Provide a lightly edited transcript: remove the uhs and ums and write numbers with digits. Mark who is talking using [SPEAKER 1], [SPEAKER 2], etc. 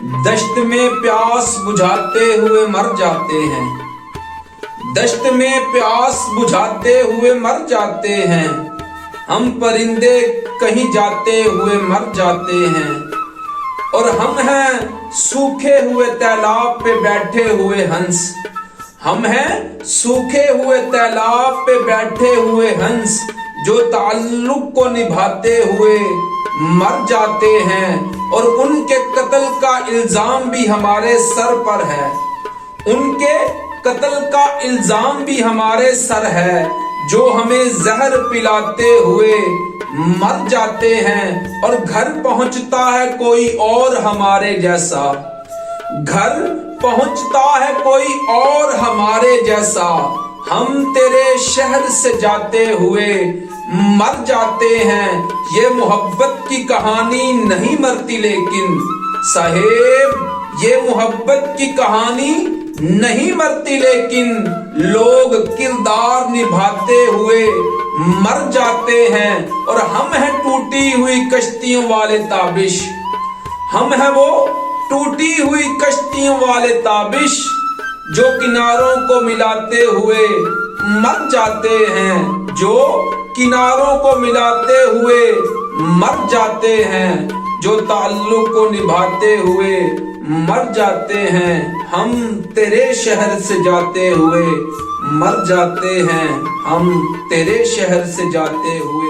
[SPEAKER 1] دشت میں پیاس بجھاتے ہوئے مر جاتے ہیں، دشت میں پیاس بجھاتے ہوئے مر جاتے ہیں، ہم پرندے کہیں جاتے ہوئے مر جاتے ہیں، اور ہم ہیں سوکھے ہوئے تالاب پہ بیٹھے ہوئے ہنس، ہم ہیں سوکھے ہوئے تالاب پہ بیٹھے ہوئے ہنس، جو تعلق کو نبھاتے ہوئے مر جاتے ہیں، اور ان کے قتل کا الزام بھی ہمارے سر پر ہے، ان کے قتل کا الزام بھی ہمارے سر ہے، جو ہمیں زہر پلاتے ہوئے مر جاتے ہیں، اور گھر پہنچتا ہے کوئی اور ہمارے جیسا، گھر پہنچتا ہے کوئی اور ہمارے جیسا، ہم تیرے شہر سے جاتے ہوئے مر جاتے ہیں۔ یہ محبت کی کہانی نہیں مرتی لیکن صاحب، یہ محبت کی کہانی نہیں مرتی لیکن لوگ کردار نبھاتے ہوئے مر جاتے ہیں، اور ہم ہیں ٹوٹی ہوئی کشتیوں والے تابش، ہم ہیں وہ ٹوٹی ہوئی کشتیوں والے تابش، جو کناروں کو ملاتے ہوئے مر جاتے ہیں، جو کناروں کو ملاتے ہوئے مر جاتے ہیں، جو تعلق کو نبھاتے ہوئے مر جاتے ہیں، ہم تیرے شہر سے جاتے ہوئے مر جاتے ہیں، ہم تیرے شہر سے جاتے ہوئے